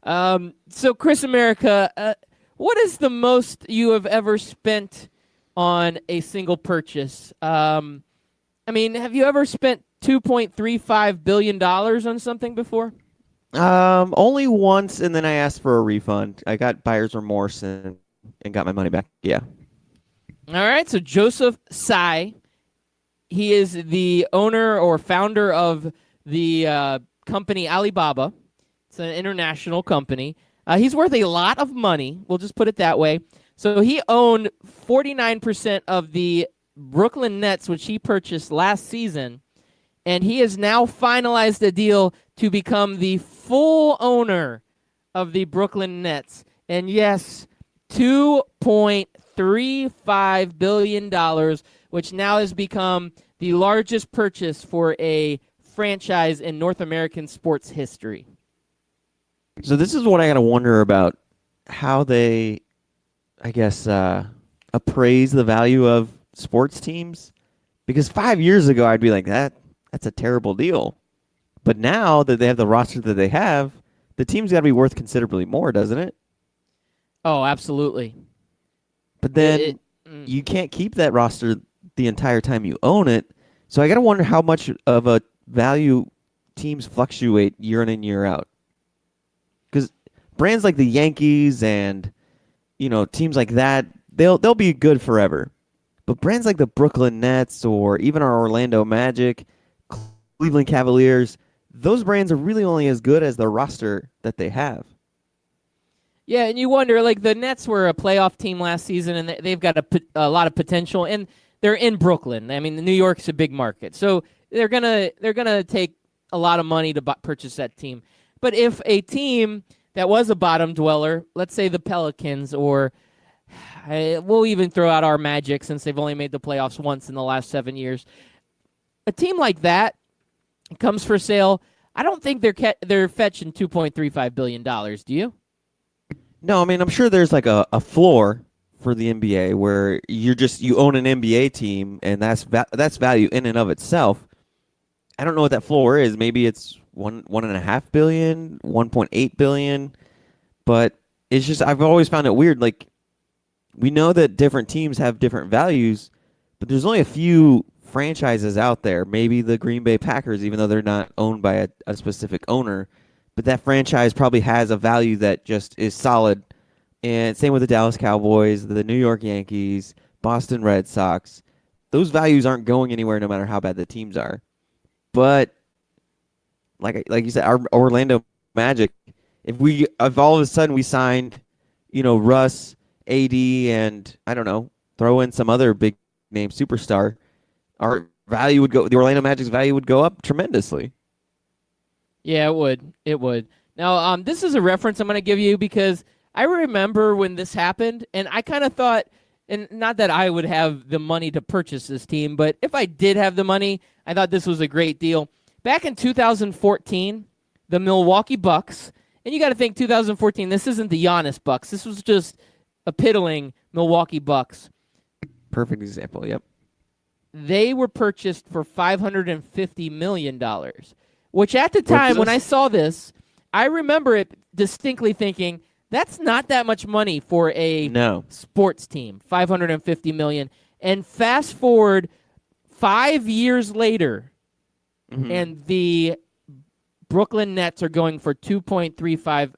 So, Chris America, what is the most you have ever spent on a single purchase? I mean, have you ever spent $2.35 billion on something before? Only once, and then I asked for a refund. I got buyer's remorse and got my money back. Yeah. All right. So, Joseph Tsai, he is the owner or founder of the company Alibaba. It's an international company. He's worth a lot of money. We'll just put it that way. So he owned 49% of the Brooklyn Nets, which he purchased last season. And he has now finalized a deal to become the full owner of the Brooklyn Nets. And yes, $2.35 billion, which now has become the largest purchase for a franchise in North American sports history. So this is what I got to wonder about how they, I guess, appraise the value of sports teams. Because 5 years ago, I'd be like, that's a terrible deal. But now that they have the roster that they have, the team's got to be worth considerably more, doesn't it? Oh, absolutely. But then you can't keep that roster the entire time you own it. So I got to wonder how much of a value teams fluctuate year in and year out. Because brands like the Yankees and teams like that, they'll be good forever. But brands like the Brooklyn Nets or even our Orlando Magic, Cleveland Cavaliers, those brands are really only as good as the roster that they have. Yeah, and you wonder, like the Nets were a playoff team last season, and they've got a lot of potential, and they're in Brooklyn. I mean, New York's a big market, so they're gonna take a lot of money to purchase that team. But if a team that was a bottom dweller, let's say the Pelicans, or we'll even throw out our Magic since they've only made the playoffs once in the last 7 years, a team like that comes for sale, I don't think they're fetching $2.35 billion. Do you? No, I mean, I'm sure there's like a floor for the NBA where you own an NBA team, and that's value in and of itself. I don't know what that floor is. Maybe it's 1.5 billion, 1.8 billion, but it's just I've always found it weird. Like we know that different teams have different values, but there's only a few franchises out there. Maybe the Green Bay Packers, even though they're not owned by a specific owner, but that franchise probably has a value that just is solid. And same with the Dallas Cowboys, the New York Yankees, Boston Red Sox. Those values aren't going anywhere no matter how bad the teams are. But like you said, our Orlando Magic, if all of a sudden we signed, Russ, AD, and I don't know, throw in some other big name superstar, our value would go. The Orlando Magic's value would go up tremendously. Yeah, it would. It would. Now, this is a reference I'm going to give you because I remember when this happened, and I kind of thought, and not that I would have the money to purchase this team, but if I did have the money, I thought this was a great deal. Back in 2014, the Milwaukee Bucks, and you got to think 2014, this isn't the Giannis Bucks. This was just a piddling Milwaukee Bucks. Perfect example, yep. They were purchased for $550 million, which at the time when I saw this, I remember it distinctly thinking, that's not that much money for a sports team, $550 million. And fast forward 5 years later, and the Brooklyn Nets are going for $2.35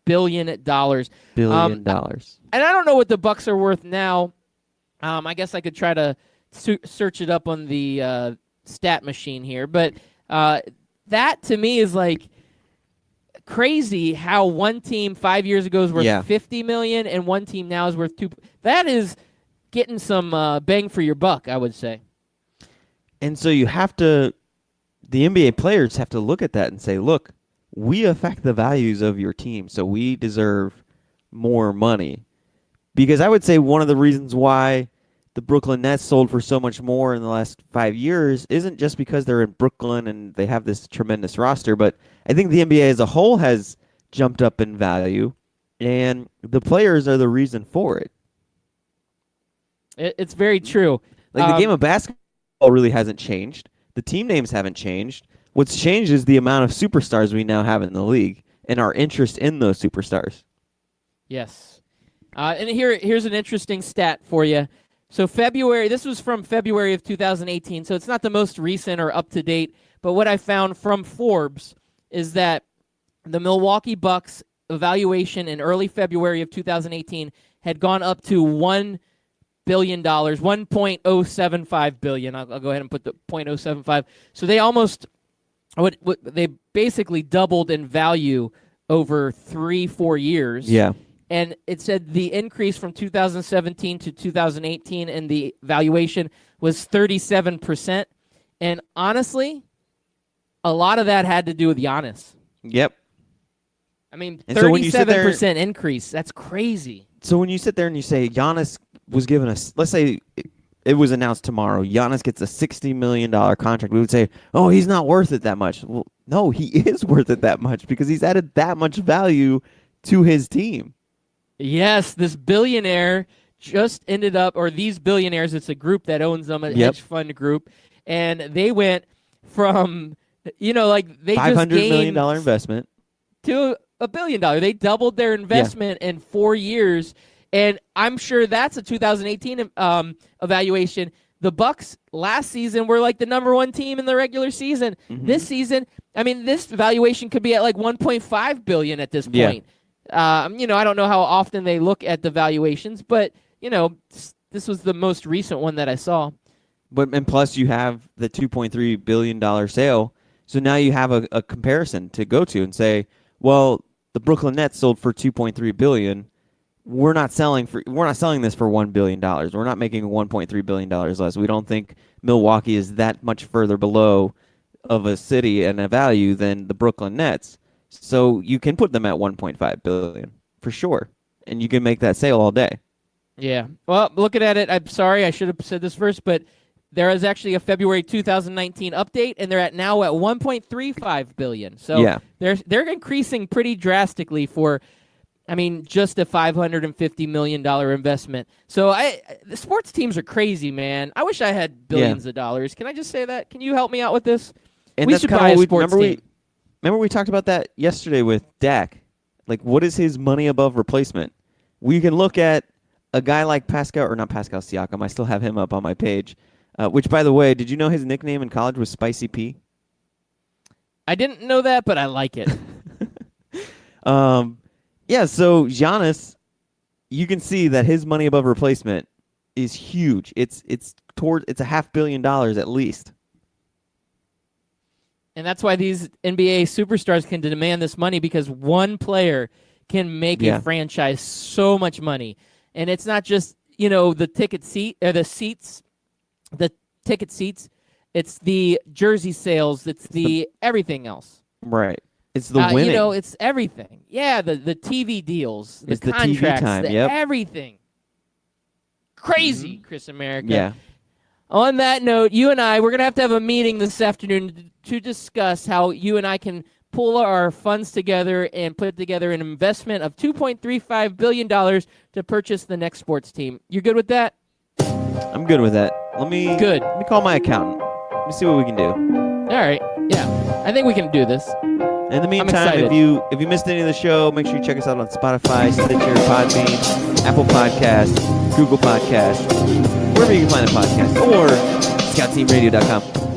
billion. And I don't know what the Bucks are worth now. I guess I could try to search it up on the stat machine here. But that, to me, is like crazy how one team 5 years ago was worth $50 million and one team now is worth $2. That is getting some bang for your buck, I would say. And so the NBA players have to look at that and say, look, we affect the values of your team, so we deserve more money. Because I would say one of the reasons why the Brooklyn Nets sold for so much more in the last 5 years isn't just because they're in Brooklyn and they have this tremendous roster, but I think the NBA as a whole has jumped up in value, and the players are the reason for it. It's very true. Like the game of basketball really hasn't changed. The team names haven't changed. What's changed is the amount of superstars we now have in the league and our interest in those superstars. Yes. And here's an interesting stat for you. So this was from February of 2018, so it's not the most recent or up-to-date, but what I found from Forbes is that the Milwaukee Bucks evaluation in early February of 2018 had gone up to $1 billion, $1.075 billion. I'll go ahead and put the .075. So they they basically doubled in value over 3-4 years. Yeah. And it said the increase from 2017 to 2018 in the valuation was 37%. And honestly, a lot of that had to do with Giannis. Yep. I mean, and 37% increase. That's crazy. So when you sit there and you say Giannis was given let's say it was announced tomorrow, Giannis gets a $60 million contract, we would say, oh, he's not worth it that much. Well, no, he is worth it that much because he's added that much value to his team. Yes, this billionaire just ended up, or these billionaires, it's a group that owns them, a hedge fund group, and they went from, they $500 million investment to $1 billion. They doubled their investment in 4 years, and I'm sure that's a 2018 evaluation. The Bucks last season were like the number one team in the regular season. This season, I mean, this valuation could be at like $1.5 billion at this point. I don't know how often they look at the valuations, but, this was the most recent one that I saw. And plus you have the $2.3 billion sale. So now you have a comparison to go to and say, well, the Brooklyn Nets sold for $2.3 billion. We're not selling this for $1 billion. We're not making $1.3 billion less. We don't think Milwaukee is that much further below of a city and a value than the Brooklyn Nets. So you can put them at $1.5 billion for sure, and you can make that sale all day. Yeah. Well, looking at it, I'm sorry, I should have said this first, but there is actually a February 2019 update, and they're now at $1.35 billion. So they're increasing pretty drastically for, just a $550 million investment. So the sports teams are crazy, man. I wish I had billions of dollars. Can I just say that? Can you help me out with this? And we should buy a sports team. Remember we talked about that yesterday with Dak. Like, what is his money above replacement? We can look at a guy like Pascal, or not Pascal Siakam, I still have him up on my page. Which, by the way, did you know his nickname in college was Spicy P? I didn't know that, but I like it. Yeah, so Giannis, you can see that his money above replacement is huge. It's $500 million at least. And that's why these NBA superstars can demand this money, because one player can make Yeah. a franchise so much money. And it's not just, the ticket seat or the ticket seats. It's the jersey sales. It's the everything else. Right. It's the winning. It's everything. Yeah, the TV deals, the It's the TV contracts, time, yep. everything. Crazy, Chris America. Yeah. On that note, you and we're going to have a meeting this afternoon to discuss how you and I can pull our funds together and put together an investment of $2.35 billion to purchase the next sports team. You're good with that? I'm good with that. Let me call my accountant. Let me see what we can do. All right. Yeah. I think we can do this. In the meantime, excited. if you missed any of the show, make sure you check us out on Spotify, Stitcher, Podbean, Apple Podcasts, Google Podcasts, wherever you can find a podcast, or ScoutTeamRadio.com.